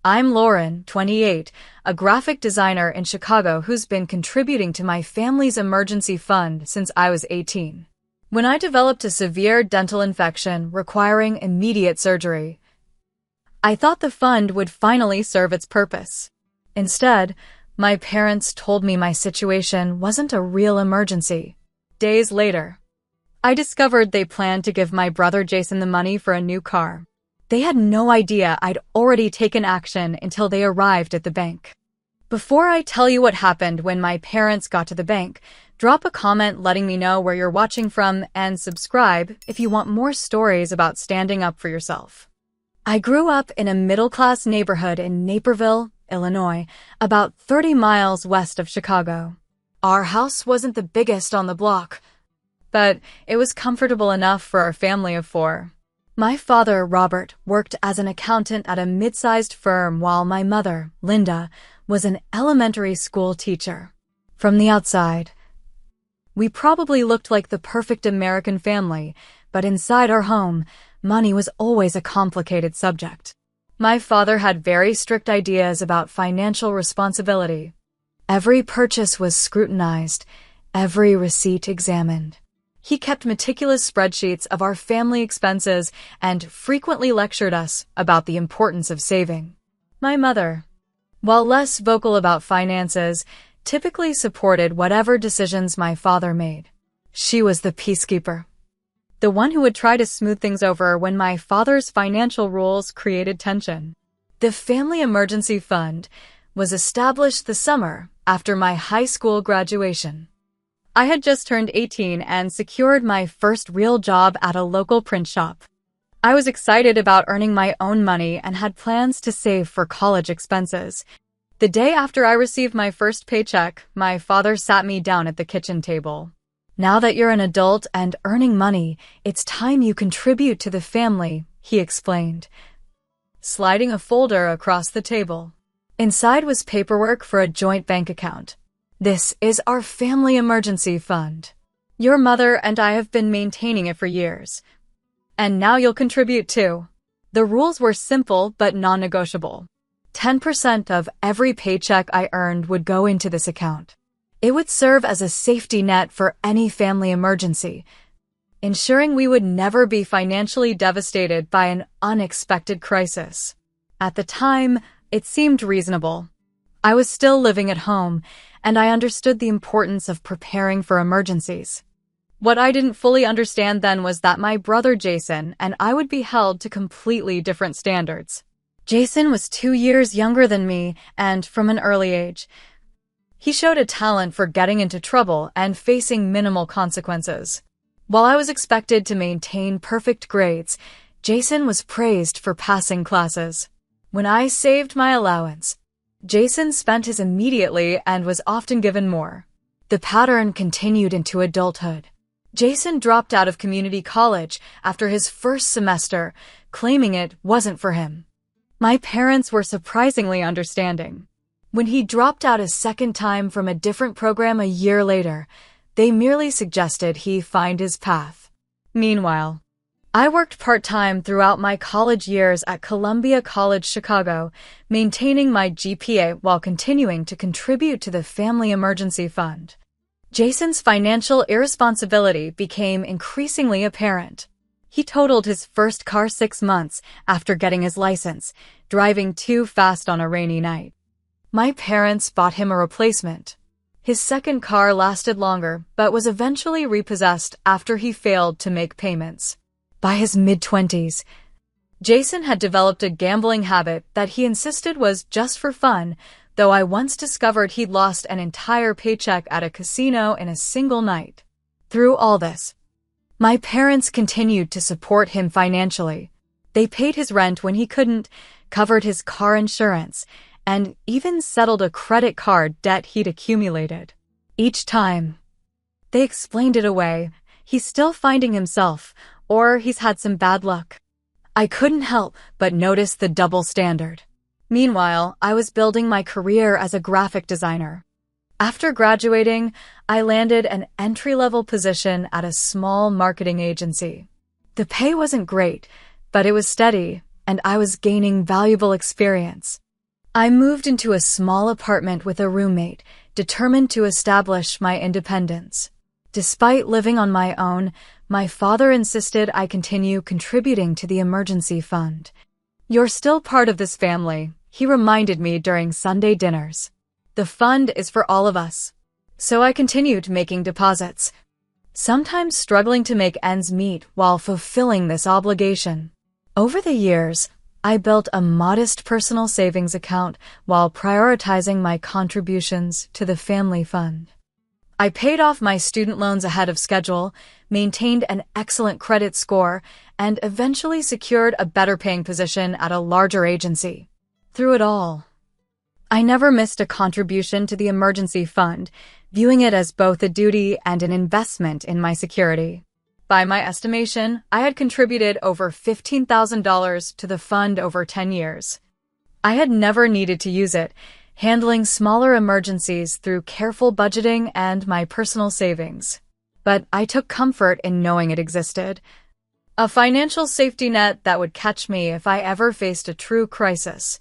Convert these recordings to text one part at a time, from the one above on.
I'm Lauren, 28, a graphic designer in Chicago who's been contributing to my family's emergency fund since I was 18. When I developed a severe dental infection requiring immediate surgery, I thought the fund would finally serve its purpose. Instead, my parents told me my situation wasn't a real emergency. Days later, I discovered they planned to give my brother Jason the money for a new car. They had no idea I'd already taken action until they arrived at the bank. Before I tell you what happened when my parents got to the bank, drop a comment letting me know where you're watching from and subscribe if you want more stories about standing up for yourself. I grew up in a middle-class neighborhood in Naperville, Illinois, about 30 miles west of Chicago. Our house wasn't the biggest on the block, but it was comfortable enough for our family of 4. My father, Robert, worked as an accountant at a mid-sized firm while my mother, Linda, was an elementary school teacher. From the outside, we probably looked like the perfect American family, but inside our home, money was always a complicated subject. My father had very strict ideas about financial responsibility. Every purchase was scrutinized, every receipt examined. He kept meticulous spreadsheets of our family expenses and frequently lectured us about the importance of saving. My mother, while less vocal about finances, typically supported whatever decisions my father made. She was the peacekeeper, the one who would try to smooth things over when my father's financial rules created tension. The Family Emergency Fund was established the summer after my high school graduation. I had just turned 18 and secured my first real job at a local print shop. I was excited about earning my own money and had plans to save for college expenses. The day after I received my first paycheck, my father sat me down at the kitchen table. "Now that you're an adult and earning money, it's time you contribute to the family," he explained, sliding a folder across the table. Inside was paperwork for a joint bank account. "This is our family emergency fund. Your mother and I have been maintaining it for years. And now you'll contribute too." The rules were simple but non-negotiable. 10% of every paycheck I earned would go into this account. It would serve as a safety net for any family emergency, ensuring we would never be financially devastated by an unexpected crisis. At the time, it seemed reasonable. I was still living at home, and I understood the importance of preparing for emergencies. What I didn't fully understand then was that my brother Jason and I would be held to completely different standards. Jason was 2 years younger than me, and from an early age, he showed a talent for getting into trouble and facing minimal consequences. While I was expected to maintain perfect grades, Jason was praised for passing classes. When I saved my allowance, Jason spent his immediately and was often given more. The pattern continued into adulthood. Jason dropped out of community college after his first semester, claiming it wasn't for him. My parents were surprisingly understanding. When he dropped out a second time from a different program a year later, they merely suggested he find his path. Meanwhile, I worked part-time throughout my college years at Columbia College Chicago, maintaining my GPA while continuing to contribute to the Family Emergency Fund. Jason's financial irresponsibility became increasingly apparent. He totaled his first car 6 months after getting his license, driving too fast on a rainy night. My parents bought him a replacement. His second car lasted longer, but was eventually repossessed after he failed to make payments. By his mid-20s, Jason had developed a gambling habit that he insisted was just for fun, though I once discovered he'd lost an entire paycheck at a casino in a single night. Through all this, my parents continued to support him financially. They paid his rent when he couldn't, covered his car insurance, and even settled a credit card debt he'd accumulated. Each time, they explained it away. He's still finding himself, or he's had some bad luck. I couldn't help but notice the double standard. Meanwhile, I was building my career as a graphic designer. After graduating, I landed an entry-level position at a small marketing agency. The pay wasn't great, but it was steady, and I was gaining valuable experience. I moved into a small apartment with a roommate, determined to establish my independence. Despite living on my own, my father insisted I continue contributing to the emergency fund. "You're still part of this family," he reminded me during Sunday dinners. "The fund is for all of us." So I continued making deposits, sometimes struggling to make ends meet while fulfilling this obligation. Over the years, I built a modest personal savings account while prioritizing my contributions to the family fund. I paid off my student loans ahead of schedule, maintained an excellent credit score, and eventually secured a better-paying position at a larger agency. Through it all, I never missed a contribution to the emergency fund, viewing it as both a duty and an investment in my security. By my estimation, I had contributed over $15,000 to the fund over 10 years. I had never needed to use it, handling smaller emergencies through careful budgeting and my personal savings. But I took comfort in knowing it existed. A financial safety net that would catch me if I ever faced a true crisis.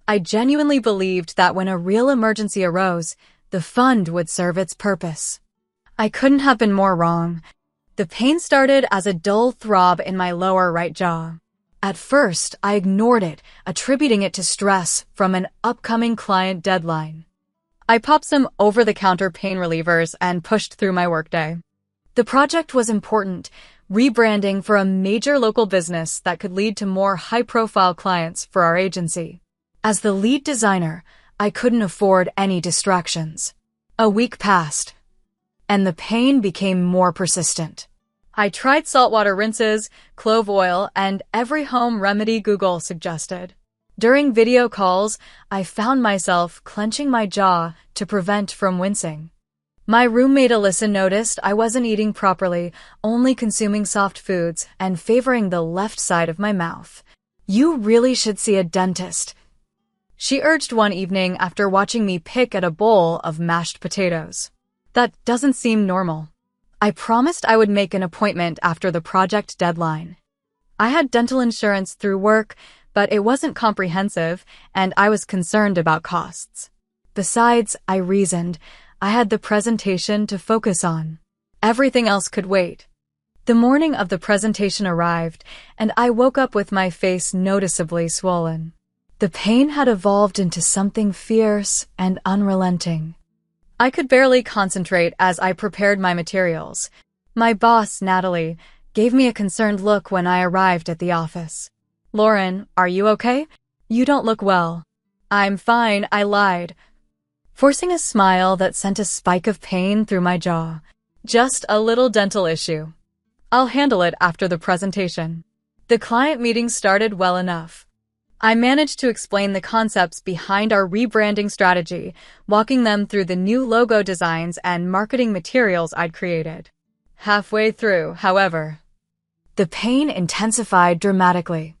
I genuinely believed that when a real emergency arose, the fund would serve its purpose. I couldn't have been more wrong. The pain started as a dull throb in my lower right jaw. At first, I ignored it, attributing it to stress from an upcoming client deadline. I popped some over-the-counter pain relievers and pushed through my workday. The project was important, rebranding for a major local business that could lead to more high-profile clients for our agency. As the lead designer, I couldn't afford any distractions. A week passed, and the pain became more persistent. I tried saltwater rinses, clove oil, and every home remedy Google suggested. During video calls, I found myself clenching my jaw to prevent from wincing. My roommate Alyssa noticed I wasn't eating properly, only consuming soft foods and favoring the left side of my mouth. "You really should see a dentist," she urged one evening after watching me pick at a bowl of mashed potatoes. "That doesn't seem normal." I promised I would make an appointment after the project deadline. I had dental insurance through work, but it wasn't comprehensive, and I was concerned about costs. Besides, I reasoned, I had the presentation to focus on. Everything else could wait. The morning of the presentation arrived, and I woke up with my face noticeably swollen. The pain had evolved into something fierce and unrelenting. I could barely concentrate as I prepared my materials. My boss, Natalie, gave me a concerned look when I arrived at the office. "Lauren, are you okay? You don't look well." "I'm fine," I lied, forcing a smile that sent a spike of pain through my jaw. "Just a little dental issue. I'll handle it after the presentation." The client meeting started well enough. I managed to explain the concepts behind our rebranding strategy, walking them through the new logo designs and marketing materials I'd created. Halfway through, however, the pain intensified dramatically.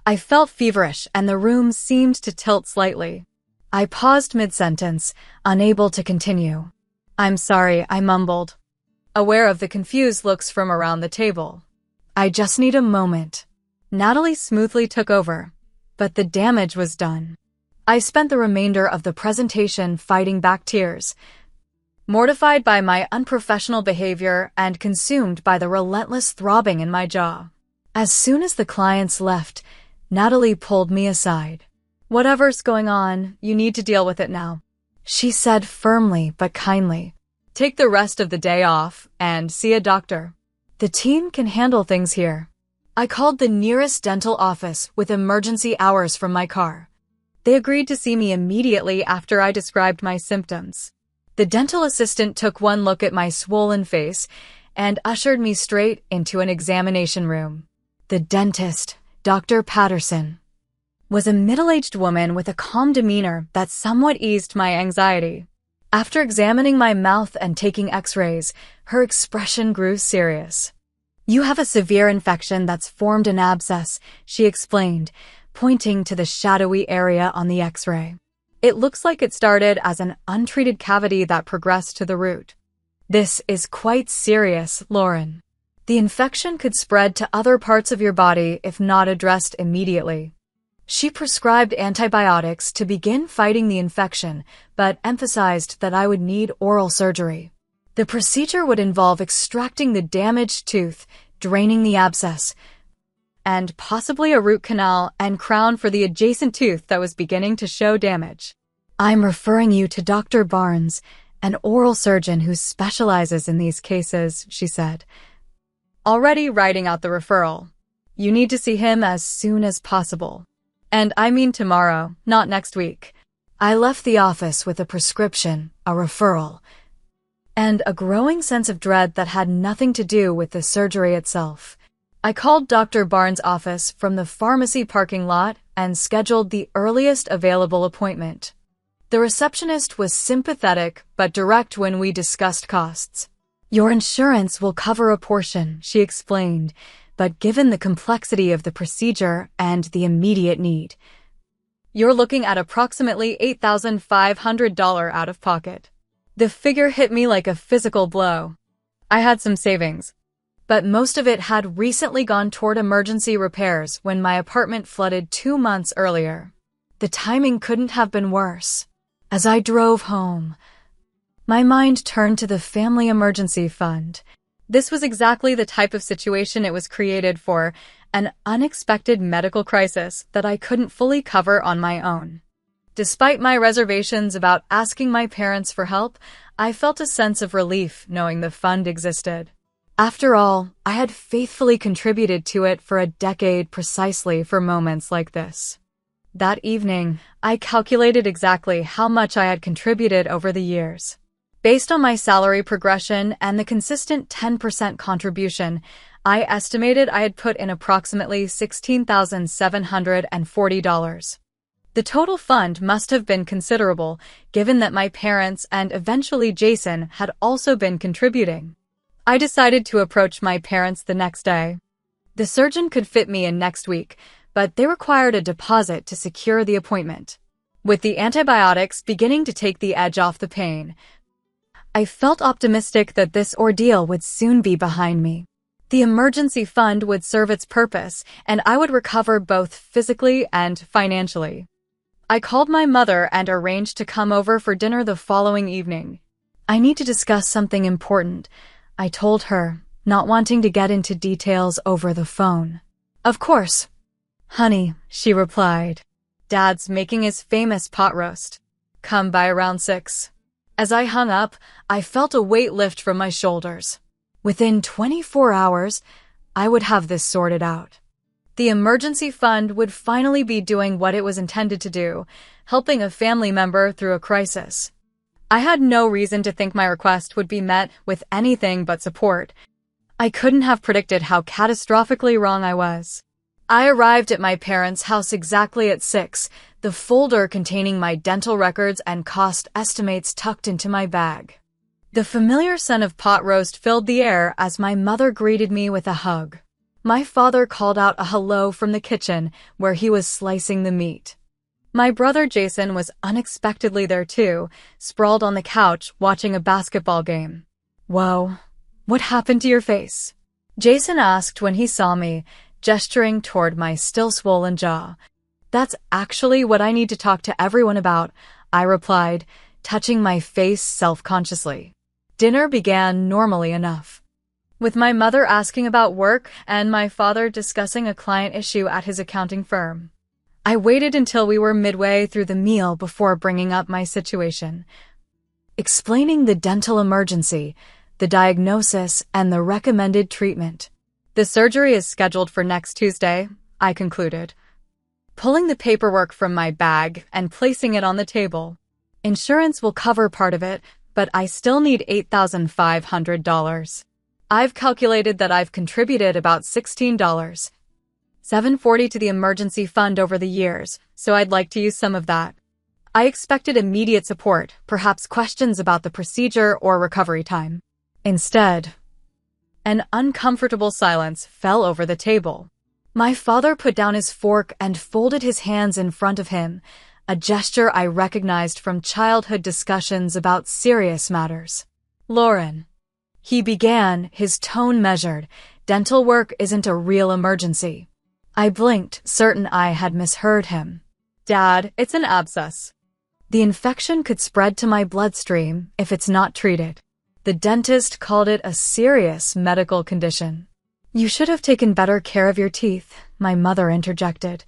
I felt feverish and the room seemed to tilt slightly. I paused mid-sentence, unable to continue. "I'm sorry," I mumbled, aware of the confused looks from around the table. "I just need a moment." Natalie smoothly took over, but the damage was done. I spent the remainder of the presentation fighting back tears, mortified by my unprofessional behavior and consumed by the relentless throbbing in my jaw. As soon as the clients left, Natalie pulled me aside. "Whatever's going on, you need to deal with it now," she said firmly but kindly. "Take the rest of the day off and see a doctor. The team can handle things here." I called the nearest dental office with emergency hours from my car. They agreed to see me immediately after I described my symptoms. The dental assistant took one look at my swollen face and ushered me straight into an examination room. The dentist, Dr. Patterson, was a middle-aged woman with a calm demeanor that somewhat eased my anxiety. After examining my mouth and taking x-rays, her expression grew serious. "You have a severe infection that's formed an abscess," she explained, pointing to the shadowy area on the x-ray. "It looks like it started as an untreated cavity that progressed to the root. This is quite serious, Lauren. The infection could spread to other parts of your body if not addressed immediately." She prescribed antibiotics to begin fighting the infection, but emphasized that I would need oral surgery. The procedure would involve extracting the damaged tooth, draining the abscess, and possibly a root canal and crown for the adjacent tooth that was beginning to show damage. I'm referring you to Dr. Barnes, an oral surgeon who specializes in these cases, she said. Already writing out the referral. You need to see him as soon as possible. And I mean tomorrow, not next week. I left the office with a prescription, a referral, and a growing sense of dread that had nothing to do with the surgery itself. I called Dr. Barnes' office from the pharmacy parking lot and scheduled the earliest available appointment. The receptionist was sympathetic but direct when we discussed costs. Your insurance will cover a portion, she explained, but given the complexity of the procedure and the immediate need, you're looking at approximately $8,500 out of pocket. The figure hit me like a physical blow. I had some savings, but most of it had recently gone toward emergency repairs when my apartment flooded 2 months earlier. The timing couldn't have been worse. As I drove home, my mind turned to the Family Emergency Fund. This was exactly the type of situation it was created for, an unexpected medical crisis that I couldn't fully cover on my own. Despite my reservations about asking my parents for help, I felt a sense of relief knowing the fund existed. After all, I had faithfully contributed to it for a decade precisely for moments like this. That evening, I calculated exactly how much I had contributed over the years. Based on my salary progression and the consistent 10% contribution, I estimated I had put in approximately $16,740. The total fund must have been considerable, given that my parents and eventually Jason had also been contributing. I decided to approach my parents the next day. The surgeon could fit me in next week, but they required a deposit to secure the appointment. With the antibiotics beginning to take the edge off the pain, I felt optimistic that this ordeal would soon be behind me. The emergency fund would serve its purpose, and I would recover both physically and financially. I called my mother and arranged to come over for dinner the following evening. I need to discuss something important, I told her, not wanting to get into details over the phone. Of course, honey, she replied. Dad's making his famous pot roast. Come by around 6. As I hung up, I felt a weight lift from my shoulders. Within 24 hours, I would have this sorted out. The emergency fund would finally be doing what it was intended to do, helping a family member through a crisis. I had no reason to think my request would be met with anything but support. I couldn't have predicted how catastrophically wrong I was. I arrived at my parents' house exactly at 6, the folder containing my dental records and cost estimates tucked into my bag. The familiar scent of pot roast filled the air as my mother greeted me with a hug. My father called out a hello from the kitchen, where he was slicing the meat. My brother Jason was unexpectedly there too, sprawled on the couch watching a basketball game. Whoa, what happened to your face? Jason asked when he saw me, gesturing toward my still swollen jaw. That's actually what I need to talk to everyone about, I replied, touching my face self-consciously. Dinner began normally enough, with my mother asking about work and my father discussing a client issue at his accounting firm. I waited until we were midway through the meal before bringing up my situation, explaining the dental emergency, the diagnosis, and the recommended treatment. The surgery is scheduled for next Tuesday, I concluded, pulling the paperwork from my bag and placing it on the table. Insurance will cover part of it, but I still need $8,500. I've calculated that I've contributed about $16.740 to the emergency fund over the years, so I'd like to use some of that. I expected immediate support, perhaps questions about the procedure or recovery time. Instead, an uncomfortable silence fell over the table. My father put down his fork and folded his hands in front of him, a gesture I recognized from childhood discussions about serious matters. Lauren, he began, his tone measured, dental work isn't a real emergency. I blinked, certain I had misheard him. Dad, it's an abscess. The infection could spread to my bloodstream if it's not treated. The dentist called it a serious medical condition. You should have taken better care of your teeth, my mother interjected.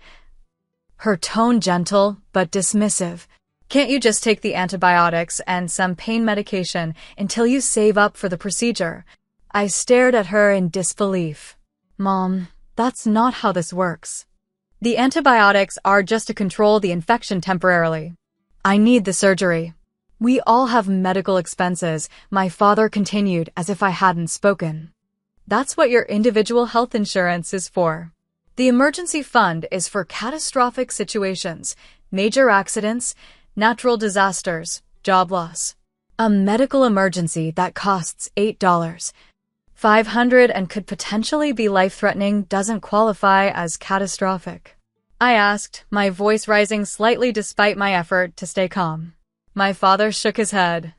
Her tone gentle but dismissive. Can't you just take the antibiotics and some pain medication until you save up for the procedure? I stared at her in disbelief. Mom, that's not how this works. The antibiotics are just to control the infection temporarily. I need the surgery. We all have medical expenses, my father continued as if I hadn't spoken. That's what your individual health insurance is for. The emergency fund is for catastrophic situations, major accidents, natural disasters, job loss. A medical emergency that costs $8, $500 and could potentially be life-threatening doesn't qualify as catastrophic. I asked, my voice rising slightly despite my effort to stay calm. My father shook his head.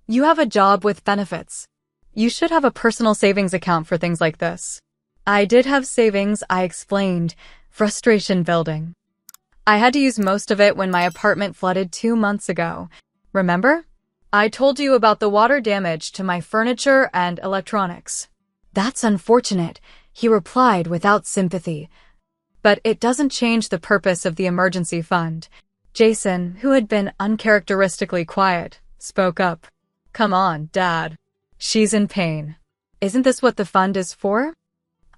You have a job with benefits. You should have a personal savings account for things like this. I did have savings, I explained, frustration building. I had to use most of it when my apartment flooded 2 months ago. Remember? I told you about the water damage to my furniture and electronics. That's unfortunate, he replied without sympathy. But it doesn't change the purpose of the emergency fund. Jason, who had been uncharacteristically quiet, spoke up. Come on, Dad. She's in pain. Isn't this what the fund is for?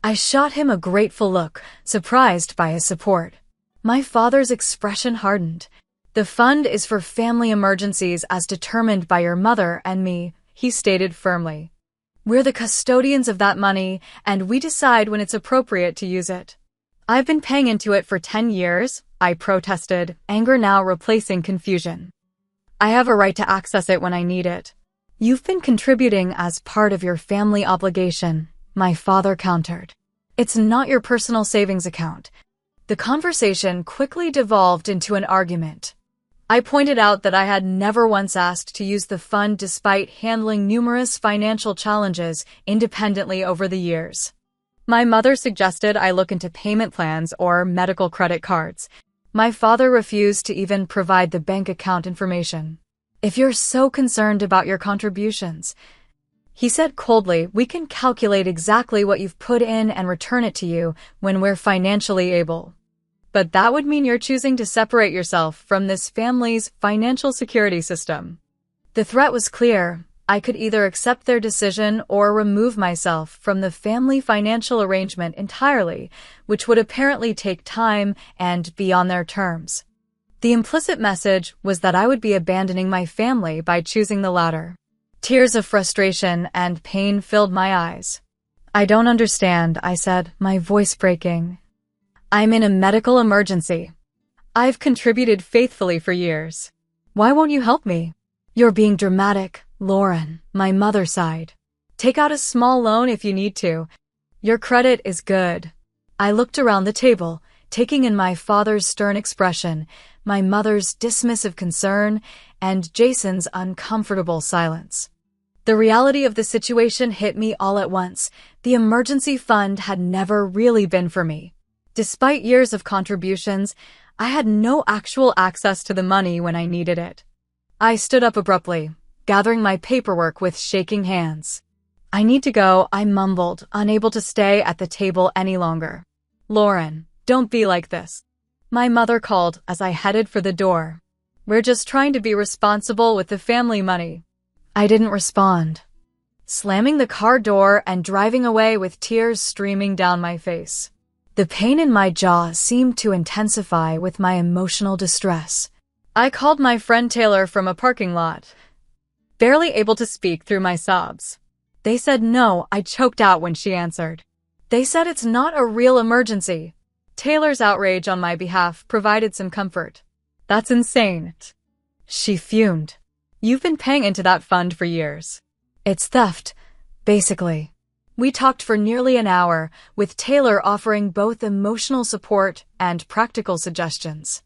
I shot him a grateful look, surprised by his support. My father's expression hardened. The fund is for family emergencies as determined by your mother and me, he stated firmly. We're the custodians of that money, and we decide when it's appropriate to use it. I've been paying into it for 10 years, I protested, anger now replacing confusion. I have a right to access it when I need it. You've been contributing as part of your family obligation, my father countered. It's not your personal savings account. The conversation quickly devolved into an argument. I pointed out that I had never once asked to use the fund despite handling numerous financial challenges independently over the years. My mother suggested I look into payment plans or medical credit cards. My father refused to even provide the bank account information. If you're so concerned about your contributions, he said coldly, we can calculate exactly what you've put in and return it to you when we're financially able. But that would mean you're choosing to separate yourself from this family's financial security system. The threat was clear. I could either accept their decision or remove myself from the family financial arrangement entirely, which would apparently take time and be on their terms. The implicit message was that I would be abandoning my family by choosing the latter. Tears of frustration and pain filled my eyes. I don't understand, I said, my voice breaking. I'm in a medical emergency. I've contributed faithfully for years. Why won't you help me? You're being dramatic, Lauren, my mother sighed. Take out a small loan if you need to. Your credit is good. I looked around the table, taking in my father's stern expression, my mother's dismissive concern, and Jason's uncomfortable silence. The reality of the situation hit me all at once. The emergency fund had never really been for me. Despite years of contributions, I had no actual access to the money when I needed it. I stood up abruptly, gathering my paperwork with shaking hands. I need to go, I mumbled, unable to stay at the table any longer. Lauren, don't be like this. My mother called as I headed for the door. We're just trying to be responsible with the family money. I didn't respond, slamming the car door and driving away with tears streaming down my face. The pain in my jaw seemed to intensify with my emotional distress. I called my friend Taylor from a parking lot, barely able to speak through my sobs. They said no, I choked out when she answered. They said it's not a real emergency. Taylor's outrage on my behalf provided some comfort. That's insane. She fumed. You've been paying into that fund for years. It's theft, basically. We talked for nearly an hour, with Taylor offering both emotional support and practical suggestions.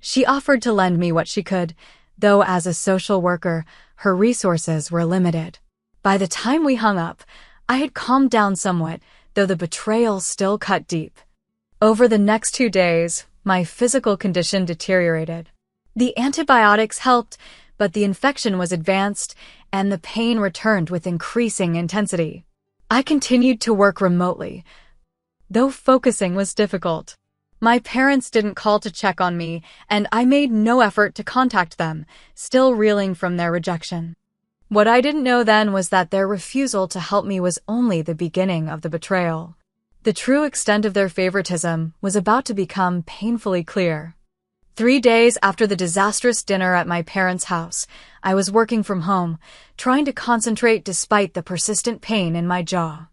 She offered to lend me what she could, though as a social worker, her resources were limited. By the time we hung up, I had calmed down somewhat, though the betrayal still cut deep. Over the next 2 days, my physical condition deteriorated. The antibiotics helped, but the infection was advanced, and the pain returned with increasing intensity. I continued to work remotely, though focusing was difficult. My parents didn't call to check on me, and I made no effort to contact them, still reeling from their rejection. What I didn't know then was that their refusal to help me was only the beginning of the betrayal. The true extent of their favoritism was about to become painfully clear. 3 days after the disastrous dinner at my parents' house, I was working from home, trying to concentrate despite the persistent pain in my jaw.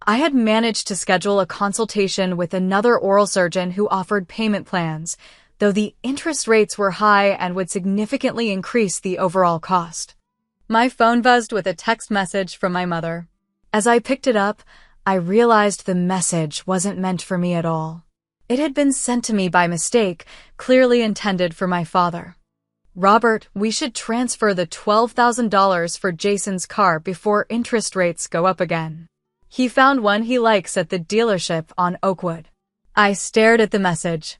I had managed to schedule a consultation with another oral surgeon who offered payment plans, though the interest rates were high and would significantly increase the overall cost. My phone buzzed with a text message from my mother. As I picked it up, I realized the message wasn't meant for me at all. It had been sent to me by mistake, clearly intended for my father. "Robert, we should transfer the $12,000 for Jason's car before interest rates go up again. He found one he likes at the dealership on Oakwood." I stared at the message,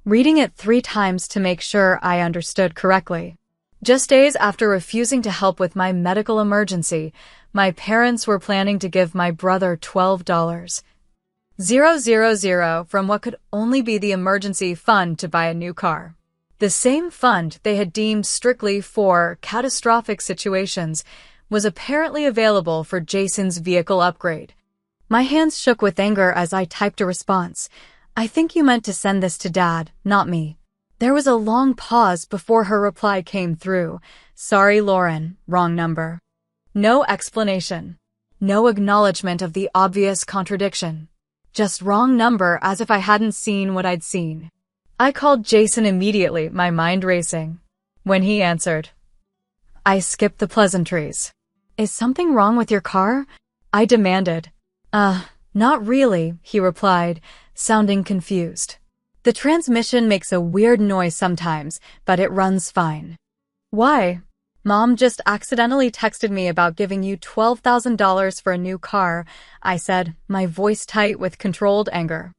reading it 3 times to make sure I understood correctly. Just days after refusing to help with my medical emergency, my parents were planning to give my brother $12,000 from what could only be the emergency fund to buy a new car. The same fund they had deemed strictly for catastrophic situations was apparently available for Jason's vehicle upgrade. My hands shook with anger as I typed a response. "I think you meant to send this to Dad, not me." There was a long pause before her reply came through. "Sorry, Lauren, wrong number." No explanation. No acknowledgement of the obvious contradiction. Just wrong number, as if I hadn't seen what I'd seen. I called Jason immediately, my mind racing. When he answered, I skipped the pleasantries. "Is something wrong with your car?" I demanded. Not really," he replied, sounding confused. "The transmission makes a weird noise sometimes, but it runs fine." "Why?" "Mom just accidentally texted me about giving you $12,000 for a new car," I said, my voice tight with controlled anger.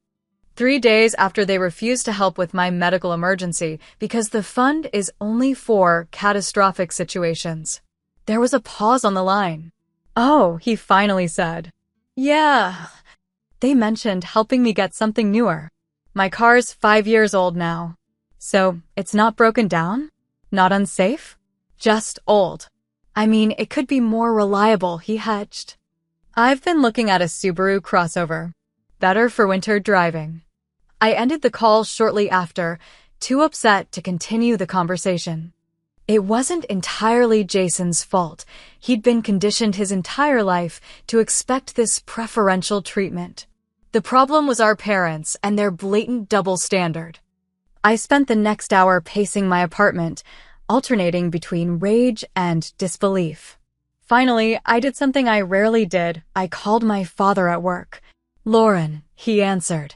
3 days after they refused to help with my medical emergency because the fund is only for catastrophic situations. There was a pause on the line. "Oh," he finally said. "Yeah." They mentioned helping me get something newer. My car's 5 years old now. "So, it's not broken down? Not unsafe? Just old. I mean, it could be more reliable," he hedged. "I've been looking at a Subaru crossover. Better for winter driving." I ended the call shortly after, too upset to continue the conversation. It wasn't entirely Jason's fault. He'd been conditioned his entire life to expect this preferential treatment. The problem was our parents and their blatant double standard. I spent the next hour pacing my apartment, alternating between rage and disbelief. Finally, I did something I rarely did. I called my father at work. "Lauren," he answered,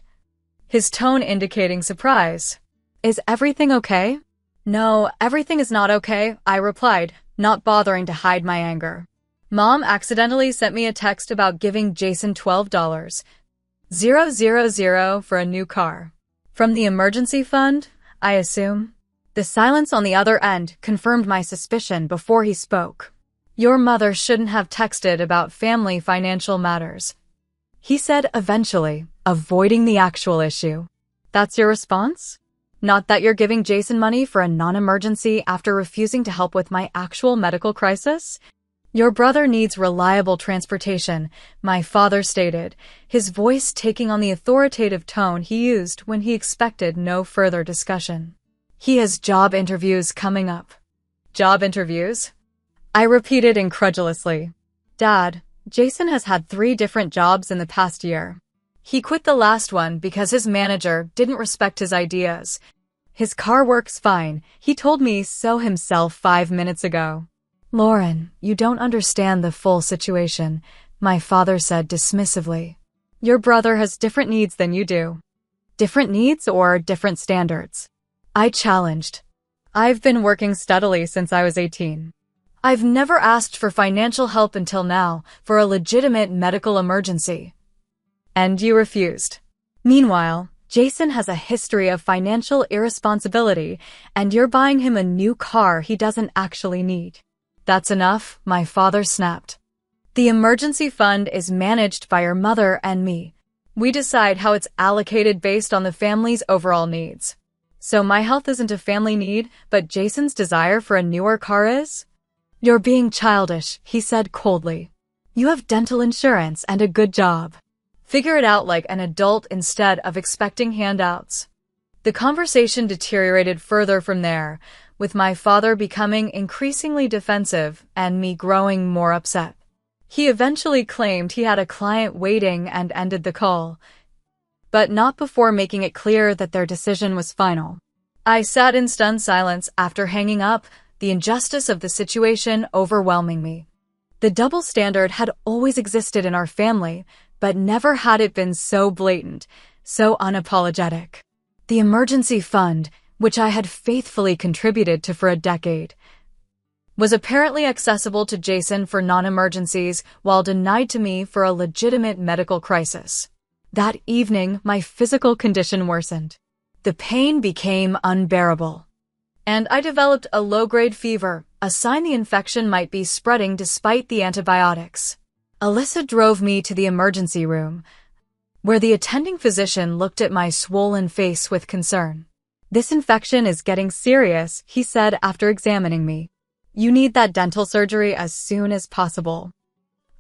his tone indicating surprise. "Is everything okay?" "No, everything is not okay," I replied, not bothering to hide my anger. "Mom accidentally sent me a text about giving Jason $12,000 for a new car. From the emergency fund, I assume?" The silence on the other end confirmed my suspicion before he spoke. "Your mother shouldn't have texted about family financial matters," he said eventually, avoiding the actual issue. "That's your response? Not that you're giving Jason money for a non-emergency after refusing to help with my actual medical crisis? Your brother needs reliable transportation," my father stated, his voice taking on the authoritative tone he used when he expected no further discussion. "He has job interviews coming up." "Job interviews?" I repeated incredulously. "Dad, Jason has had 3 different jobs in the past year. He quit the last one because his manager didn't respect his ideas. His car works fine. He told me so himself 5 minutes ago." "Lauren, you don't understand the full situation," my father said dismissively. "Your brother has different needs than you do." "Different needs or different standards?" I challenged. "I've been working steadily since I was 18. I've never asked for financial help until now for a legitimate medical emergency." "And you refused." Meanwhile, Jason has a history of financial irresponsibility, and you're buying him a new car he doesn't actually need. That's enough, my father snapped. The emergency fund is managed by your mother and me. We decide how it's allocated based on the family's overall needs. So my health isn't a family need, but Jason's desire for a newer car is? You're being childish, he said coldly. You have dental insurance and a good job. Figure it out like an adult instead of expecting handouts. The conversation deteriorated further from there, with my father becoming increasingly defensive and me growing more upset. He eventually claimed he had a client waiting and ended the call, but not before making it clear that their decision was final. I sat in stunned silence after hanging up, the injustice of the situation overwhelming me. The double standard had always existed in our family, but never had it been so blatant, so unapologetic. The emergency fund, which I had faithfully contributed to for a decade, was apparently accessible to Jason for non-emergencies while denied to me for a legitimate medical crisis. That evening, my physical condition worsened. The pain became unbearable, and I developed a low-grade fever, a sign the infection might be spreading despite the antibiotics. Alyssa drove me to the emergency room, where the attending physician looked at my swollen face with concern. This infection is getting serious, he said after examining me. You need that dental surgery as soon as possible.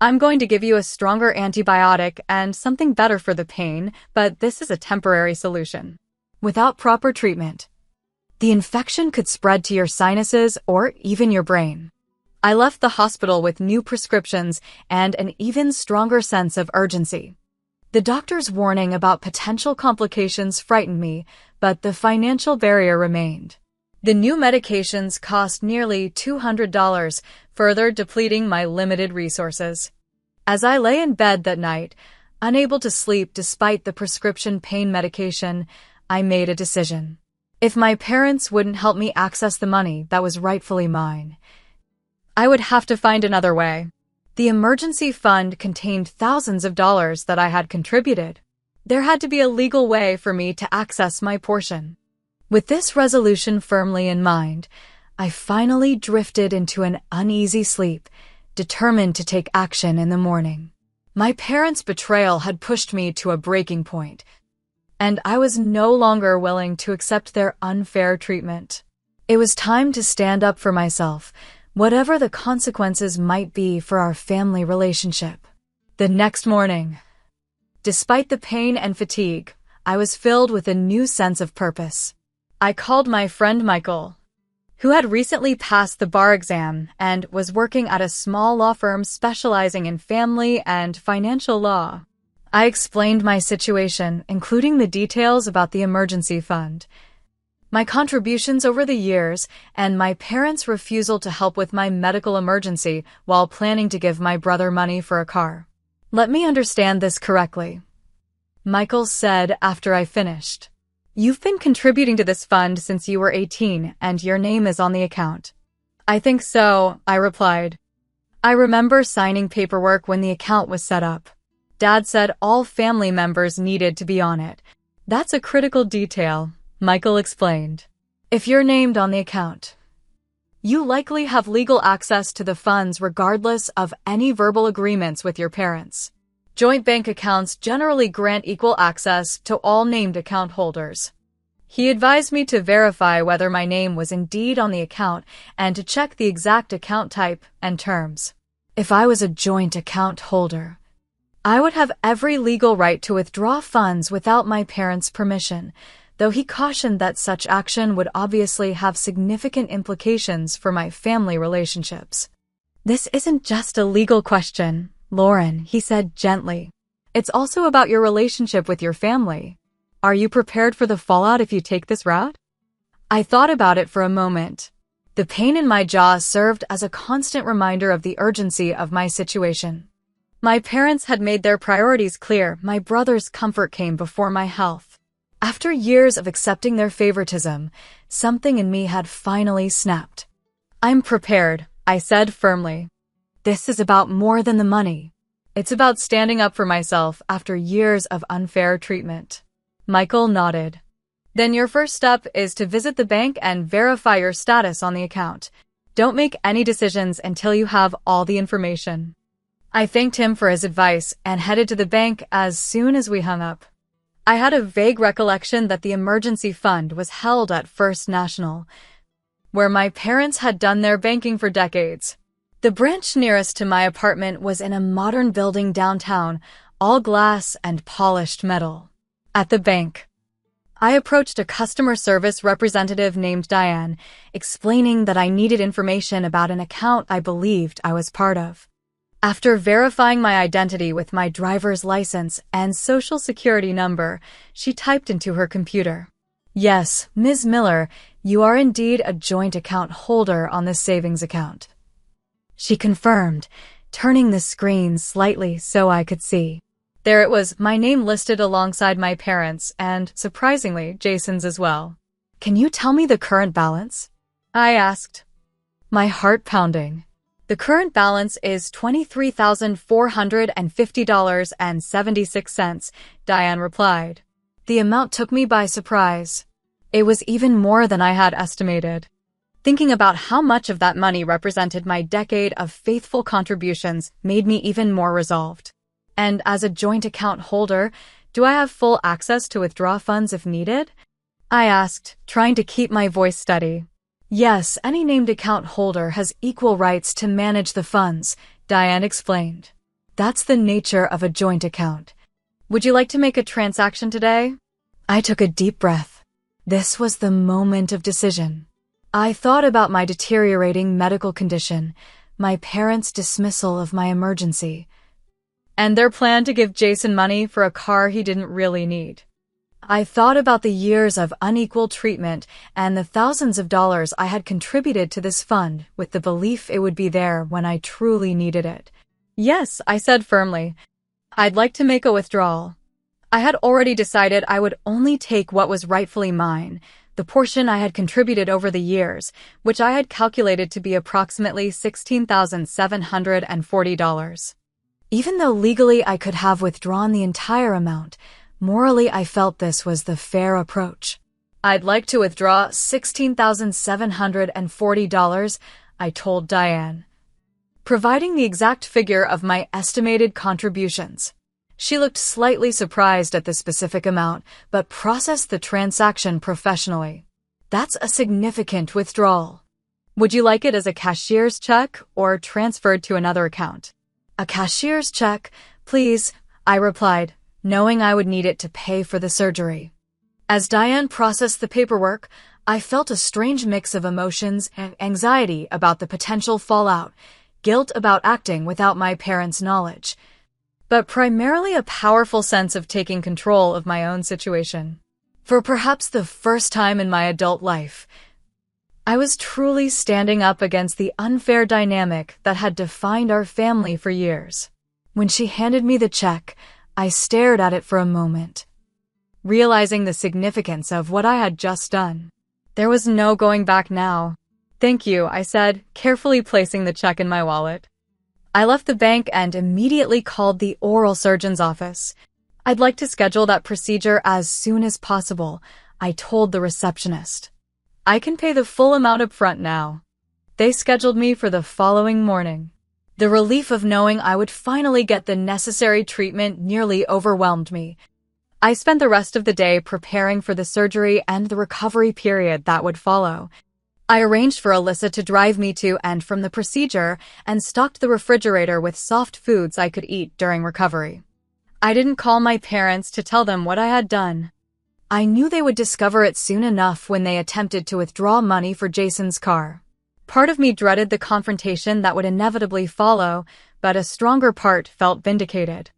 I'm going to give you a stronger antibiotic and something better for the pain, but this is a temporary solution. Without proper treatment, the infection could spread to your sinuses or even your brain. I left the hospital with new prescriptions and an even stronger sense of urgency. The doctor's warning about potential complications frightened me, but the financial barrier remained. The new medications cost nearly $200, further depleting my limited resources. As I lay in bed that night, unable to sleep despite the prescription pain medication, I made a decision. If my parents wouldn't help me access the money that was rightfully mine, I would have to find another way. The emergency fund contained thousands of dollars that I had contributed. There had to be a legal way for me to access my portion. With this resolution firmly in mind, I finally drifted into an uneasy sleep, determined to take action in the morning. My parents' betrayal had pushed me to a breaking point, and I was no longer willing to accept their unfair treatment. It was time to stand up for myself, whatever the consequences might be for our family relationship. The next morning, despite the pain and fatigue, I was filled with a new sense of purpose. I called my friend Michael, who had recently passed the bar exam and was working at a small law firm specializing in family and financial law. I explained my situation, including the details about the emergency fund, my contributions over the years, and my parents' refusal to help with my medical emergency while planning to give my brother money for a car. Let me understand this correctly, Michael said after I finished. You've been contributing to this fund since you were 18, and your name is on the account. I think so, I replied. I remember signing paperwork when the account was set up. Dad said all family members needed to be on it. That's a critical detail, Michael explained. If you're named on the account, you likely have legal access to the funds regardless of any verbal agreements with your parents. Joint bank accounts generally grant equal access to all named account holders. He advised me to verify whether my name was indeed on the account and to check the exact account type and terms. If I was a joint account holder, I would have every legal right to withdraw funds without my parents' permission, though he cautioned that such action would obviously have significant implications for my family relationships. This isn't just a legal question, Lauren, he said gently. It's also about your relationship with your family. Are you prepared for the fallout if you take this route? I thought about it for a moment. The pain in my jaw served as a constant reminder of the urgency of my situation. My parents had made their priorities clear. My brother's comfort came before my health. After years of accepting their favoritism, something in me had finally snapped. I'm prepared, I said firmly. This is about more than the money. It's about standing up for myself after years of unfair treatment. Michael nodded. Then your first step is to visit the bank and verify your status on the account. Don't make any decisions until you have all the information. I thanked him for his advice and headed to the bank as soon as we hung up. I had a vague recollection that the emergency fund was held at First National, where my parents had done their banking for decades. The branch nearest to my apartment was in a modern building downtown, all glass and polished metal. At the bank, I approached a customer service representative named Diane, explaining that I needed information about an account I believed I was part of. After verifying my identity with my driver's license and social security number, she typed into her computer. Yes, Ms. Miller, you are indeed a joint account holder on this savings account. She confirmed, turning the screen slightly so I could see. There it was, my name listed alongside my parents' and, surprisingly, Jason's as well. Can you tell me the current balance? I asked, my heart pounding. The current balance is $23,450.76, Diane replied. The amount took me by surprise. It was even more than I had estimated. Thinking about how much of that money represented my decade of faithful contributions made me even more resolved. And as a joint account holder, do I have full access to withdraw funds if needed? I asked, trying to keep my voice steady. Yes, any named account holder has equal rights to manage the funds, Diane explained. That's the nature of a joint account. Would you like to make a transaction today? I took a deep breath. This was the moment of decision. I thought about my deteriorating medical condition, my parents' dismissal of my emergency, and their plan to give Jason money for a car he didn't really need. I thought about the years of unequal treatment and the thousands of dollars I had contributed to this fund with the belief it would be there when I truly needed it. Yes, I said firmly. I'd like to make a withdrawal. I had already decided I would only take what was rightfully mine, the portion I had contributed over the years, which I had calculated to be approximately $16,740. Even though legally I could have withdrawn the entire amount, morally I felt this was the fair approach. I'd like to withdraw $16,740, I told Diane, providing the exact figure of my estimated contributions. She looked slightly surprised at the specific amount, but processed the transaction professionally. That's a significant withdrawal. Would you like it as a cashier's check or transferred to another account? A cashier's check, please, I replied, knowing I would need it to pay for the surgery. As Diane processed the paperwork, I felt a strange mix of emotions and anxiety about the potential fallout, guilt about acting without my parents' knowledge, but primarily a powerful sense of taking control of my own situation. For perhaps the first time in my adult life, I was truly standing up against the unfair dynamic that had defined our family for years. When she handed me the check, I stared at it for a moment, realizing the significance of what I had just done. There was no going back now. Thank you, I said, carefully placing the check in my wallet. I left the bank and immediately called the oral surgeon's office. I'd like to schedule that procedure as soon as possible, I told the receptionist. I can pay the full amount up front now. They scheduled me for the following morning. The relief of knowing I would finally get the necessary treatment nearly overwhelmed me. I spent the rest of the day preparing for the surgery and the recovery period that would follow. I arranged for Alyssa to drive me to and from the procedure and stocked the refrigerator with soft foods I could eat during recovery. I didn't call my parents to tell them what I had done. I knew they would discover it soon enough when they attempted to withdraw money for Jason's car. Part of me dreaded the confrontation that would inevitably follow, but a stronger part felt vindicated.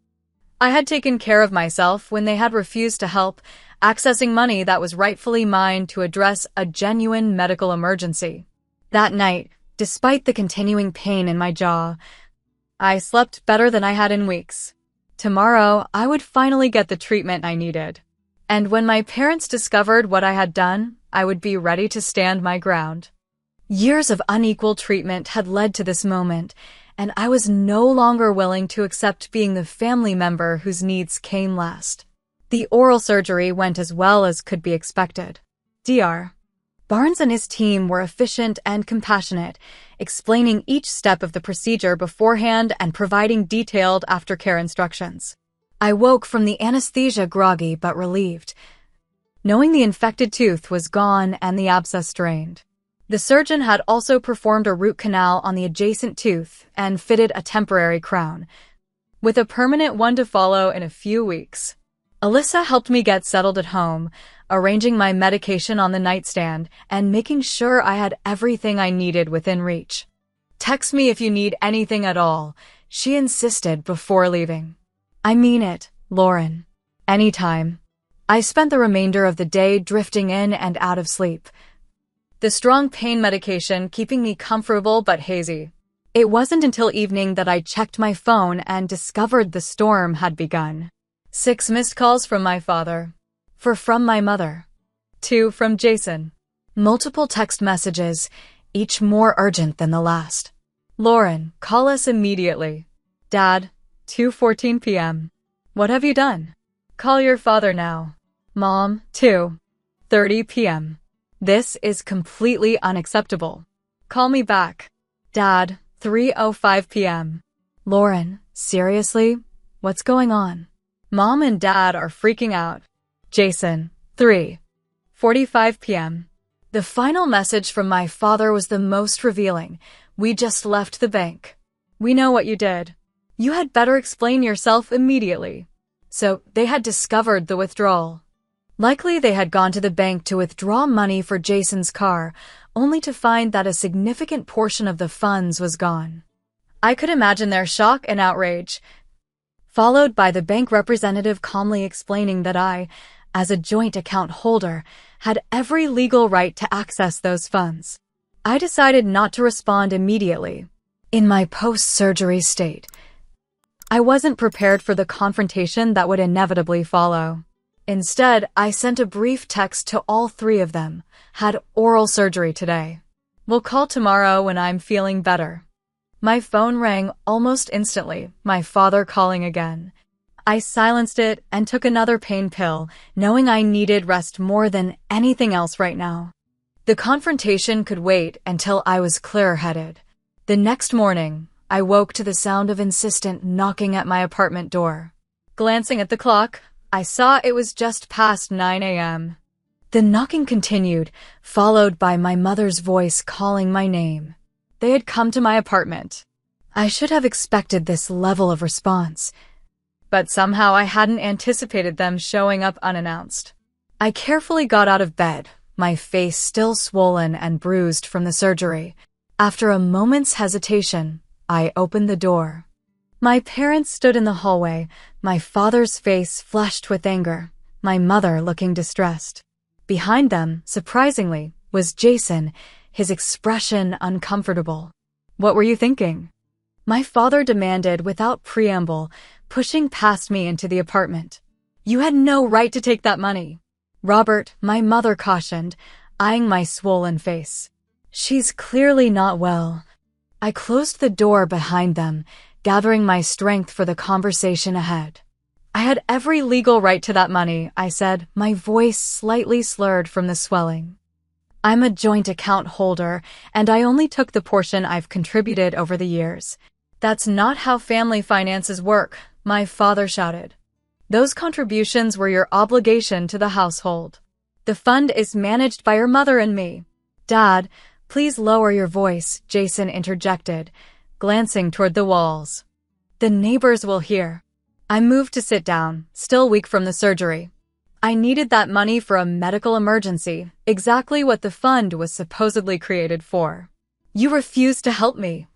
I had taken care of myself when they had refused to help, accessing money that was rightfully mine to address a genuine medical emergency. That night, despite the continuing pain in my jaw, I slept better than I had in weeks. Tomorrow, I would finally get the treatment I needed. And when my parents discovered what I had done, I would be ready to stand my ground. Years of unequal treatment had led to this moment, and I was no longer willing to accept being the family member whose needs came last. The oral surgery went as well as could be expected. Dr. Barnes and his team were efficient and compassionate, explaining each step of the procedure beforehand and providing detailed aftercare instructions. I woke from the anesthesia groggy but relieved, knowing the infected tooth was gone and the abscess drained. The surgeon had also performed a root canal on the adjacent tooth and fitted a temporary crown, with a permanent one to follow in a few weeks. Alyssa helped me get settled at home, arranging my medication on the nightstand and making sure I had everything I needed within reach. "Text me if you need anything at all," she insisted before leaving. "I mean it, Lauren. Anytime." I spent the remainder of the day drifting in and out of sleep, the strong pain medication keeping me comfortable but hazy. It wasn't until evening that I checked my phone and discovered the storm had begun. 6 missed calls from my father. 4 from my mother. 2 from Jason. Multiple text messages, each more urgent than the last. "Lauren, call us immediately." "Dad, 2:14 p.m. What have you done?" "Call your father now." "Mom, 2:30 p.m. This is completely unacceptable. Call me back." "Dad, 3:05 p.m. Lauren, seriously? What's going on?" "Mom and Dad are freaking out." Jason, 3:45 p.m. The final message from my father was the most revealing. "We just left the bank. We know what you did. You had better explain yourself immediately." So they had discovered the withdrawal. Likely they had gone to the bank to withdraw money for Jason's car, only to find that a significant portion of the funds was gone. I could imagine their shock and outrage, followed by the bank representative calmly explaining that I, as a joint account holder, had every legal right to access those funds. I decided not to respond immediately. In my post-surgery state, I wasn't prepared for the confrontation that would inevitably follow. Instead, I sent a brief text to all 3 of them. "Had oral surgery today. We'll call tomorrow when I'm feeling better." My phone rang almost instantly, my father calling again. I silenced it and took another pain pill, knowing I needed rest more than anything else right now. The confrontation could wait until I was clear-headed. The next morning, I woke to the sound of insistent knocking at my apartment door. Glancing at the clock, I saw it was just past 9 a.m. The knocking continued, followed by my mother's voice calling my name. They had come to my apartment. I should have expected this level of response, but somehow I hadn't anticipated them showing up unannounced. I carefully got out of bed, my face still swollen and bruised from the surgery. After a moment's hesitation, I opened the door. My parents stood in the hallway, my father's face flushed with anger, my mother looking distressed. Behind them, surprisingly, was Jason, his expression uncomfortable. "What were you thinking?" my father demanded without preamble, pushing past me into the apartment. "You had no right to take that money." "Robert," my mother cautioned, eyeing my swollen face. "She's clearly not well." I closed the door behind them, gathering my strength for the conversation ahead. "I had every legal right to that money," I said, my voice slightly slurred from the swelling. "I'm a joint account holder, and I only took the portion I've contributed over the years." "That's not how family finances work," my father shouted. "Those contributions were your obligation to the household. The fund is managed by your mother and me." "Dad, please lower your voice," Jason interjected, glancing toward the walls. "The neighbors will hear." I moved to sit down, still weak from the surgery. I needed that money for a medical emergency, exactly what the fund was supposedly created for. "You refused to help me."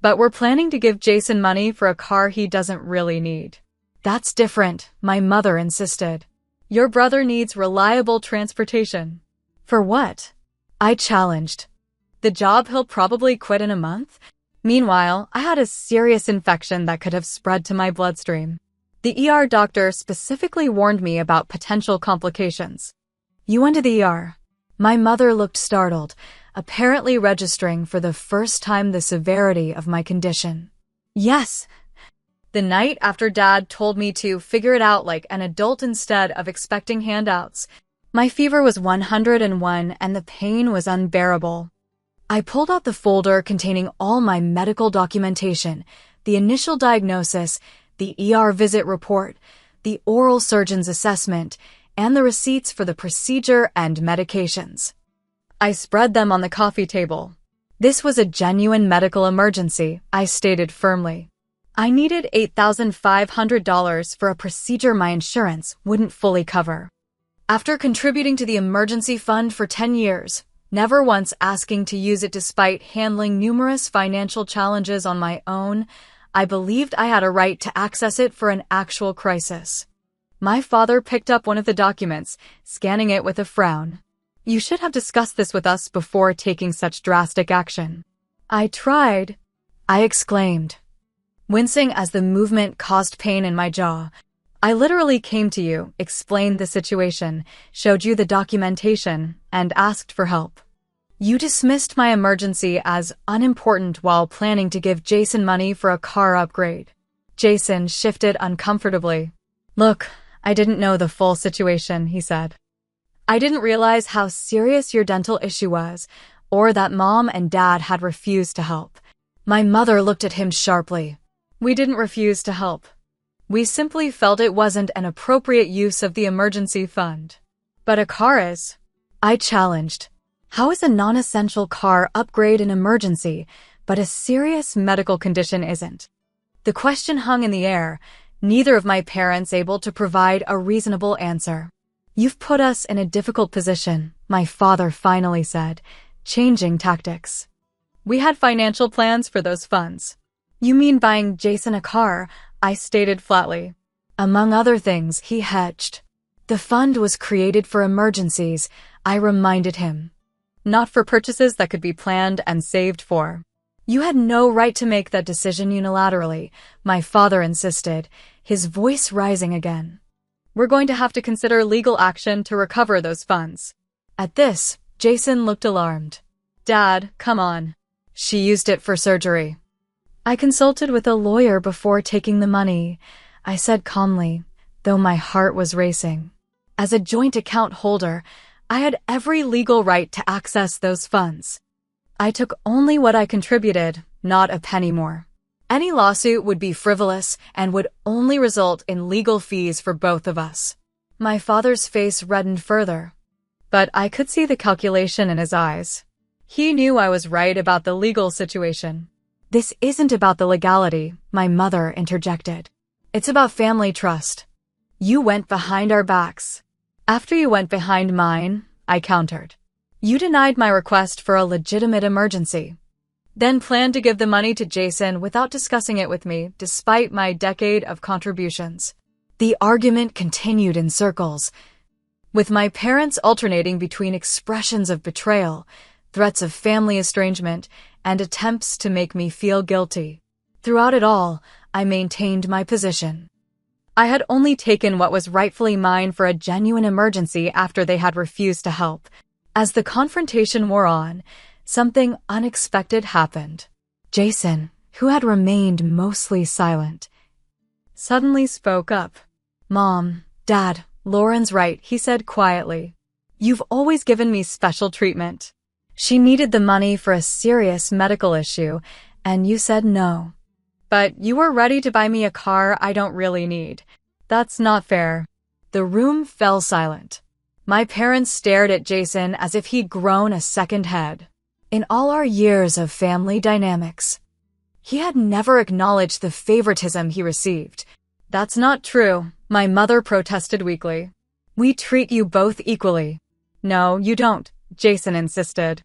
"But we're planning to give Jason money for a car he doesn't really need." "That's different," my mother insisted. "Your brother needs reliable transportation." "For what?" I challenged. "The job he'll probably quit in a month?" Meanwhile, I had a serious infection that could have spread to my bloodstream. The ER doctor specifically warned me about potential complications. "You went to the ER?" My mother looked startled, apparently registering for the first time the severity of my condition. "Yes. The night after Dad told me to figure it out like an adult instead of expecting handouts, my fever was 101 and the pain was unbearable. I pulled out the folder containing all my medical documentation, the initial diagnosis, the ER visit report, the oral surgeon's assessment, and the receipts for the procedure and medications. I spread them on the coffee table. This was a genuine medical emergency, I stated firmly. I needed $8,500 for a procedure my insurance wouldn't fully cover. After contributing to the emergency fund for 10 years, never once asking to use it despite handling numerous financial challenges on my own, I believed I had a right to access it for an actual crisis. My father picked up one of the documents, scanning it with a frown. You should have discussed this with us before taking such drastic action. I tried, I exclaimed, wincing as the movement caused pain in my jaw. I literally came to you, explained the situation, showed you the documentation, and asked for help. You dismissed my emergency as unimportant while planning to give Jason money for a car upgrade. Jason shifted uncomfortably. Look, I didn't know the full situation, he said. I didn't realize how serious your dental issue was, or that Mom and Dad had refused to help. My mother looked at him sharply. We didn't refuse to help. We simply felt it wasn't an appropriate use of the emergency fund. But a car is. I challenged. How is a non-essential car upgrade an emergency, but a serious medical condition isn't? The question hung in the air, neither of my parents able to provide a reasonable answer. You've put us in a difficult position, my father finally said, changing tactics. We had financial plans for those funds. You mean buying Jason a car? I stated flatly. Among other things, he hedged. The fund was created for emergencies, I reminded him. Not for purchases that could be planned and saved for. You had no right to make that decision unilaterally, my father insisted, his voice rising again. We're going to have to consider legal action to recover those funds. At this, Jason looked alarmed. Dad, come on. She used it for surgery. I consulted with a lawyer before taking the money, I said calmly, though my heart was racing. As a joint account holder, I had every legal right to access those funds. I took only what I contributed, not a penny more. Any lawsuit would be frivolous and would only result in legal fees for both of us. My father's face reddened further, but I could see the calculation in his eyes. He knew I was right about the legal situation. This isn't about the legality, my mother interjected. It's about family trust. You went behind our backs. After you went behind mine, I countered. You denied my request for a legitimate emergency. Then planned to give the money to Jason without discussing it with me, despite my decade of contributions. The argument continued in circles, with my parents alternating between expressions of betrayal, threats of family estrangement, and attempts to make me feel guilty. Throughout it all, I maintained my position. I had only taken what was rightfully mine for a genuine emergency after they had refused to help. As the confrontation wore on, something unexpected happened. Jason, who had remained mostly silent, suddenly spoke up. Mom, Dad, Lauren's right, he said quietly. You've always given me special treatment. She needed the money for a serious medical issue, and you said no. But you were ready to buy me a car I don't really need. That's not fair. The room fell silent. My parents stared at Jason as if he'd grown a second head. In all our years of family dynamics, he had never acknowledged the favoritism he received. That's not true, my mother protested weakly. We treat you both equally. No, you don't, Jason insisted.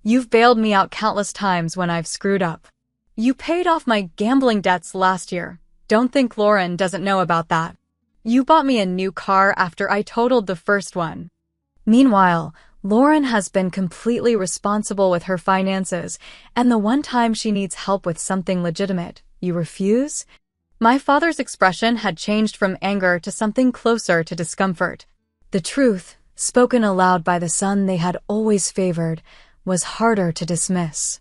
You've bailed me out countless times when I've screwed up. You paid off my gambling debts last year. Don't think Lauren doesn't know about that. You bought me a new car after I totaled the first one. Meanwhile, Lauren has been completely responsible with her finances, and the one time she needs help with something legitimate, you refuse? My father's expression had changed from anger to something closer to discomfort. The truth, spoken aloud by the son they had always favored, was harder to dismiss.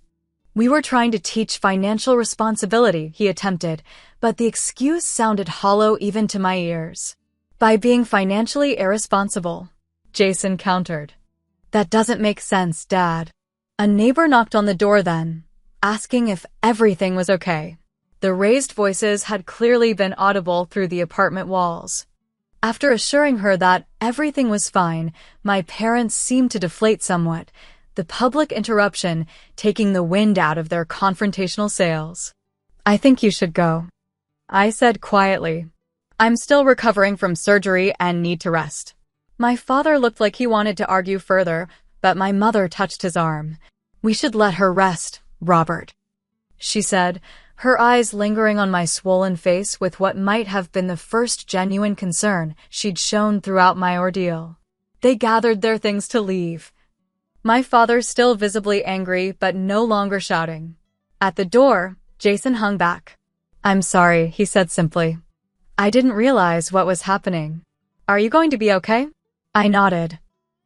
We were trying to teach financial responsibility, he attempted, but the excuse sounded hollow even to my ears. By being financially irresponsible, Jason countered. That doesn't make sense, Dad. A neighbor knocked on the door then, asking if everything was okay. The raised voices had clearly been audible through the apartment walls. After assuring her that everything was fine, my parents seemed to deflate somewhat, the public interruption taking the wind out of their confrontational sails. I think you should go, I said quietly. I'm still recovering from surgery and need to rest. My father looked like he wanted to argue further, but my mother touched his arm. We should let her rest, Robert, she said, her eyes lingering on my swollen face with what might have been the first genuine concern she'd shown throughout my ordeal. They gathered their things to leave. My father still visibly angry but no longer shouting. At the door, Jason hung back. I'm sorry, he said simply. I didn't realize what was happening. Are you going to be okay? I nodded.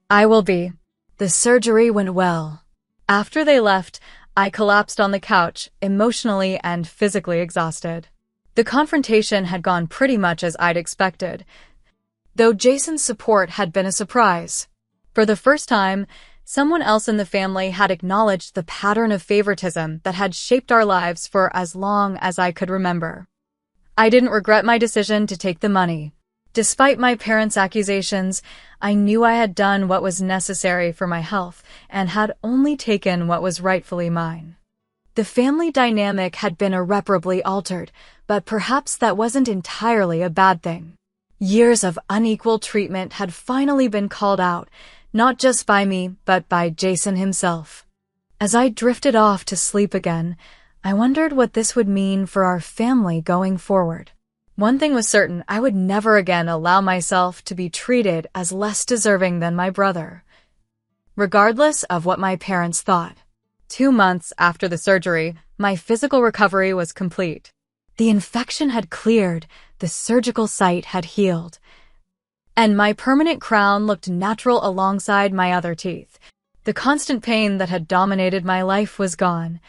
I will be. The surgery went well. After they left, I collapsed on the couch, emotionally and physically exhausted. The confrontation had gone pretty much as I'd expected, though Jason's support had been a surprise. For the first time, someone else in the family had acknowledged the pattern of favoritism that had shaped our lives for as long as I could remember. I didn't regret my decision to take the money. Despite my parents' accusations, I knew I had done what was necessary for my health and had only taken what was rightfully mine. The family dynamic had been irreparably altered, but perhaps that wasn't entirely a bad thing. Years of unequal treatment had finally been called out, not just by me, but by Jason himself. As I drifted off to sleep again, I wondered what this would mean for our family going forward. One thing was certain, I would never again allow myself to be treated as less deserving than my brother, regardless of what my parents thought. 2 months after the surgery, my physical recovery was complete. The infection had cleared, the surgical site had healed, and my permanent crown looked natural alongside my other teeth. The constant pain that had dominated my life was gone,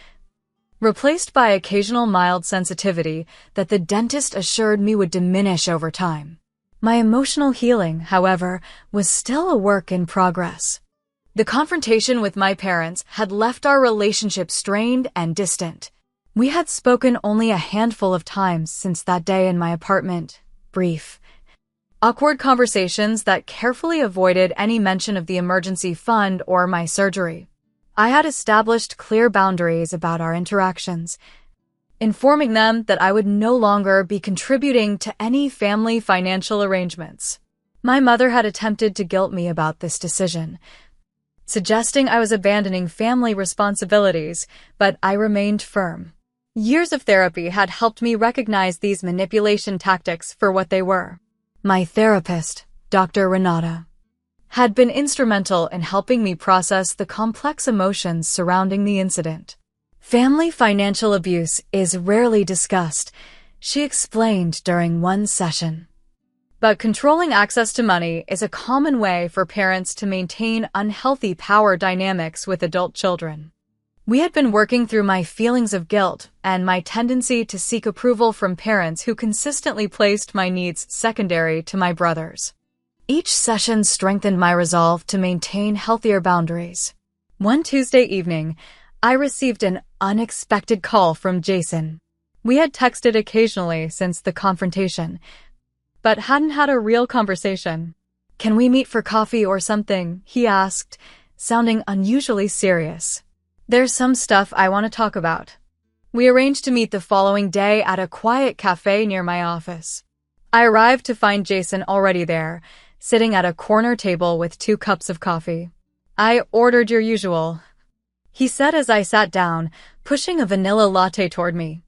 replaced by occasional mild sensitivity that the dentist assured me would diminish over time. My emotional healing, however, was still a work in progress. The confrontation with my parents had left our relationship strained and distant. We had spoken only a handful of times since that day in my apartment. Brief, awkward conversations that carefully avoided any mention of the emergency fund or my surgery. I had established clear boundaries about our interactions, informing them that I would no longer be contributing to any family financial arrangements. My mother had attempted to guilt me about this decision, suggesting I was abandoning family responsibilities, but I remained firm. Years of therapy had helped me recognize these manipulation tactics for what they were. My therapist, Dr. Renata, had been instrumental in helping me process the complex emotions surrounding the incident. Family financial abuse is rarely discussed, she explained during one session. But controlling access to money is a common way for parents to maintain unhealthy power dynamics with adult children. We had been working through my feelings of guilt and my tendency to seek approval from parents who consistently placed my needs secondary to my brother's. Each session strengthened my resolve to maintain healthier boundaries. One Tuesday evening, I received an unexpected call from Jason. We had texted occasionally since the confrontation, but hadn't had a real conversation. Can we meet for coffee or something? He asked, sounding unusually serious. There's some stuff I want to talk about. We arranged to meet the following day at a quiet cafe near my office. I arrived to find Jason already there, sitting at a corner table with 2 cups of coffee. I ordered your usual, he said as I sat down, pushing a vanilla latte toward me.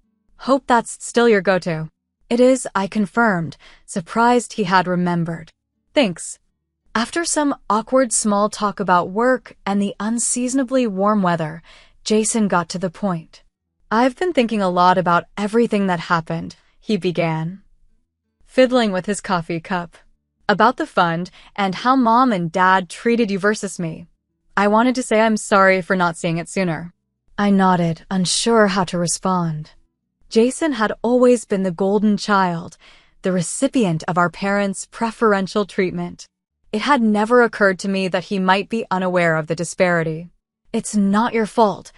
Hope that's still your go-to. It is, I confirmed, surprised he had remembered. Thanks. After some awkward small talk about work and the unseasonably warm weather, Jason got to the point. I've been thinking a lot about everything that happened, he began, fiddling with his coffee cup. About the fund and how Mom and Dad treated you versus me. I wanted to say I'm sorry for not seeing it sooner. I nodded, unsure how to respond. Jason had always been the golden child, the recipient of our parents' preferential treatment. It had never occurred to me that he might be unaware of the disparity. "It's not your fault,"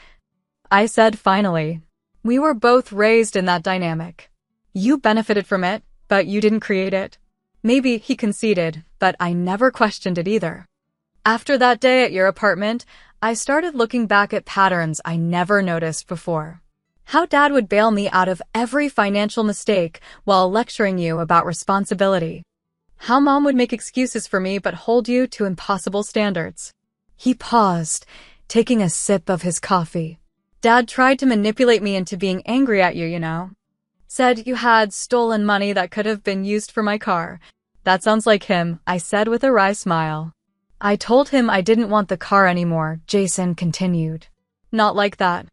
I said finally. "We were both raised in that dynamic. You benefited from it, but you didn't create it." Maybe he conceded, but I never questioned it either. After that day at your apartment, I started looking back at patterns I never noticed before. How Dad would bail me out of every financial mistake while lecturing you about responsibility. How Mom would make excuses for me but hold you to impossible standards. He paused, taking a sip of his coffee. "Dad tried to manipulate me into being angry at you, you know. Said you had stolen money that could have been used for my car." "That sounds like him," I said with a wry smile. "I told him I didn't want the car anymore," Jason continued. "Not like that."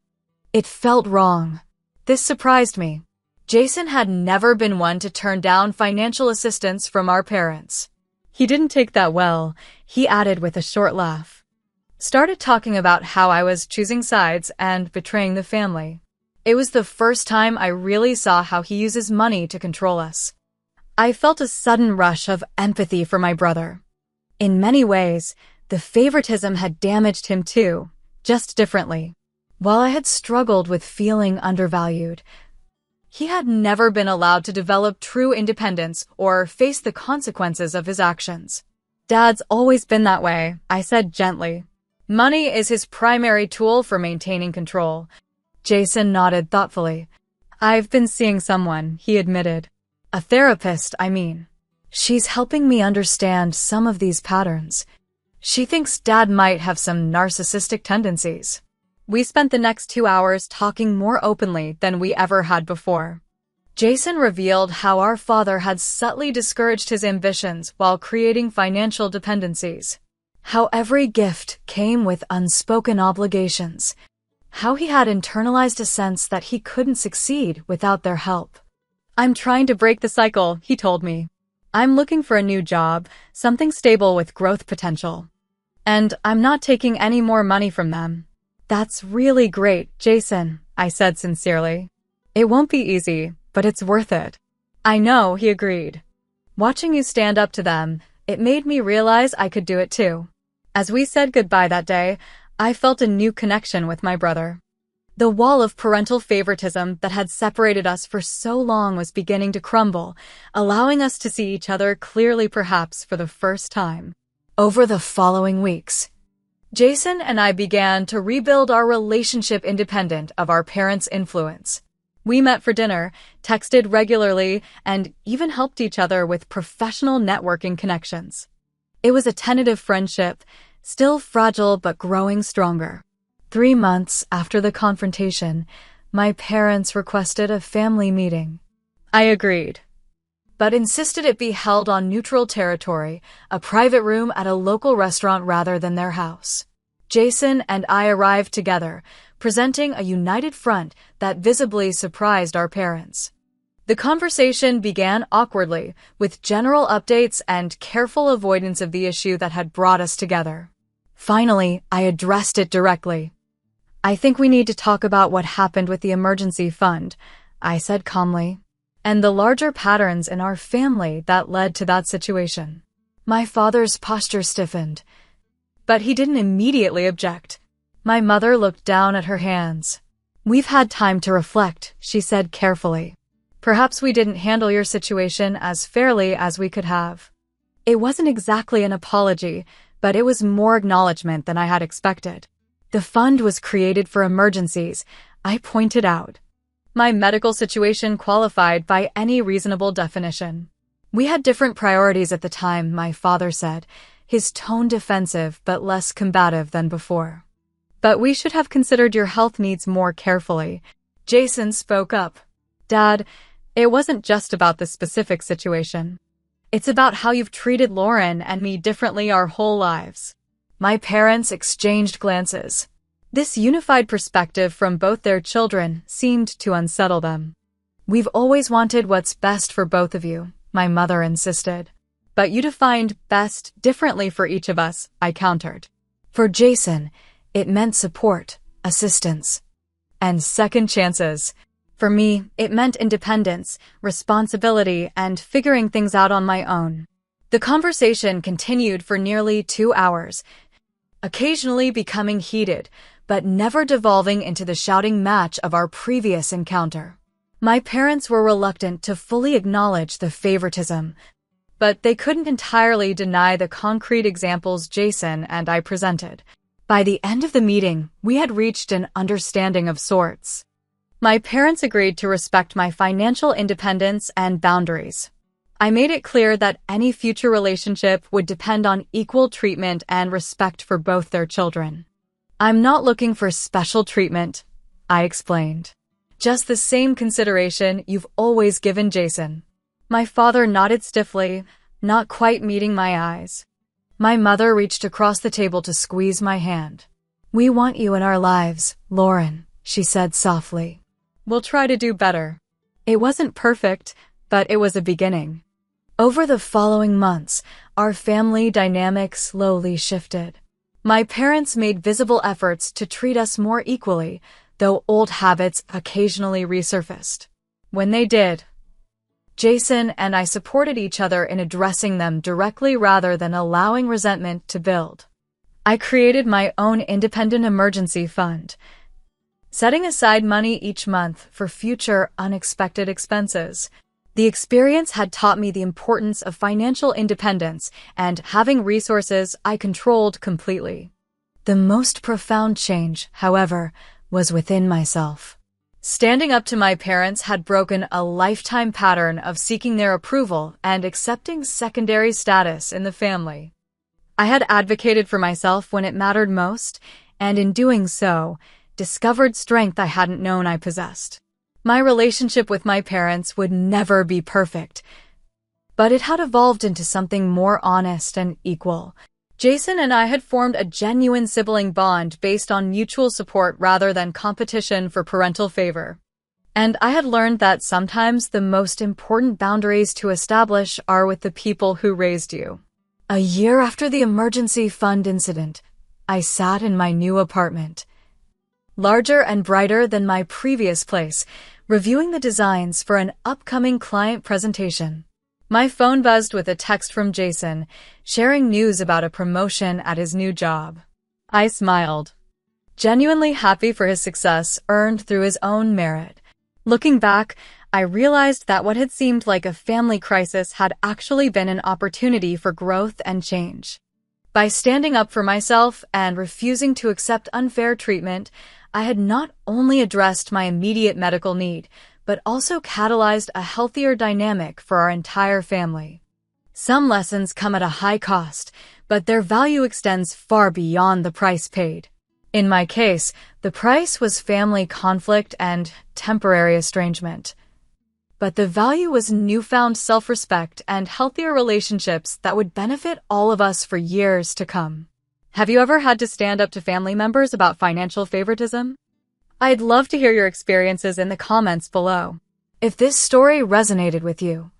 It felt wrong. This surprised me. Jason had never been one to turn down financial assistance from our parents. He didn't take that well, he added with a short laugh. Started talking about how I was choosing sides and betraying the family. It was the first time I really saw how he uses money to control us. I felt a sudden rush of empathy for my brother. In many ways, the favoritism had damaged him too, just differently. While I had struggled with feeling undervalued, he had never been allowed to develop true independence or face the consequences of his actions. "Dad's always been that way," I said gently. "Money is his primary tool for maintaining control." Jason nodded thoughtfully. "I've been seeing someone," he admitted. "A therapist, I mean. She's helping me understand some of these patterns. She thinks Dad might have some narcissistic tendencies." We spent the next 2 hours talking more openly than we ever had before. Jason revealed how our father had subtly discouraged his ambitions while creating financial dependencies. How every gift came with unspoken obligations. How he had internalized a sense that he couldn't succeed without their help. "I'm trying to break the cycle," he told me. "I'm looking for a new job, something stable with growth potential. And I'm not taking any more money from them." "That's really great, Jason," I said sincerely. "It won't be easy, but it's worth it." "I know," he agreed. "Watching you stand up to them, it made me realize I could do it too." As we said goodbye that day, I felt a new connection with my brother. The wall of parental favoritism that had separated us for so long was beginning to crumble, allowing us to see each other clearly perhaps for the first time. Over the following weeks, Jason and I began to rebuild our relationship independent of our parents' influence. We met for dinner, texted regularly, and even helped each other with professional networking connections. It was a tentative friendship, still fragile but growing stronger. 3 months after the confrontation, my parents requested a family meeting. I agreed, but insisted it be held on neutral territory, a private room at a local restaurant rather than their house. Jason and I arrived together, presenting a united front that visibly surprised our parents. The conversation began awkwardly, with general updates and careful avoidance of the issue that had brought us together. Finally, I addressed it directly. "I think we need to talk about what happened with the emergency fund," I said calmly, "and the larger patterns in our family that led to that situation." My father's posture stiffened, but he didn't immediately object. My mother looked down at her hands. "We've had time to reflect," she said carefully. "Perhaps we didn't handle your situation as fairly as we could have." It wasn't exactly an apology, but it was more acknowledgement than I had expected. "The fund was created for emergencies," I pointed out. My medical situation qualified by any reasonable definition. "We had different priorities at the time," my father said, his tone defensive but less combative than before. "But we should have considered your health needs more carefully." Jason spoke up. "Dad, it wasn't just about this specific situation. It's about how you've treated Lauren and me differently our whole lives." My parents exchanged glances. This unified perspective from both their children seemed to unsettle them. "We've always wanted what's best for both of you," my mother insisted. "But you defined best differently for each of us," I countered. For Jason, it meant support, assistance, and second chances. For me, it meant independence, responsibility, and figuring things out on my own. The conversation continued for nearly 2 hours, occasionally becoming heated, but never devolving into the shouting match of our previous encounter. My parents were reluctant to fully acknowledge the favoritism, but they couldn't entirely deny the concrete examples Jason and I presented. By the end of the meeting, we had reached an understanding of sorts. My parents agreed to respect my financial independence and boundaries. I made it clear that any future relationship would depend on equal treatment and respect for both their children. "I'm not looking for special treatment," I explained. "Just the same consideration you've always given Jason." My father nodded stiffly, not quite meeting my eyes. My mother reached across the table to squeeze my hand. "We want you in our lives, Lauren," she said softly. "We'll try to do better." It wasn't perfect, but it was a beginning. Over the following months, our family dynamic slowly shifted. My parents made visible efforts to treat us more equally, though old habits occasionally resurfaced. When they did, Jason and I supported each other in addressing them directly rather than allowing resentment to build. I created my own independent emergency fund, setting aside money each month for future unexpected expenses. The experience had taught me the importance of financial independence and having resources I controlled completely. The most profound change, however, was within myself. Standing up to my parents had broken a lifetime pattern of seeking their approval and accepting secondary status in the family. I had advocated for myself when it mattered most, and in doing so, discovered strength I hadn't known I possessed. My relationship with my parents would never be perfect, but it had evolved into something more honest and equal. Jason and I had formed a genuine sibling bond based on mutual support rather than competition for parental favor. And I had learned that sometimes the most important boundaries to establish are with the people who raised you. A year after the emergency fund incident, I sat in my new apartment, larger and brighter than my previous place, reviewing the designs for an upcoming client presentation. My phone buzzed with a text from Jason, sharing news about a promotion at his new job. I smiled, genuinely happy for his success earned through his own merit. Looking back, I realized that what had seemed like a family crisis had actually been an opportunity for growth and change. By standing up for myself and refusing to accept unfair treatment, I had not only addressed my immediate medical need, but also catalyzed a healthier dynamic for our entire family. Some lessons come at a high cost, but their value extends far beyond the price paid. In my case, the price was family conflict and temporary estrangement. But the value was newfound self-respect and healthier relationships that would benefit all of us for years to come. Have you ever had to stand up to family members about financial favoritism? I'd love to hear your experiences in the comments below. If this story resonated with you,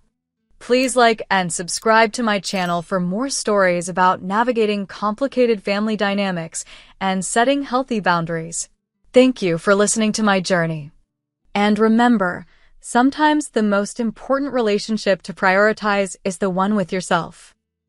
please like and subscribe to my channel for more stories about navigating complicated family dynamics and setting healthy boundaries. Thank you for listening to my journey. And remember, sometimes the most important relationship to prioritize is the one with yourself.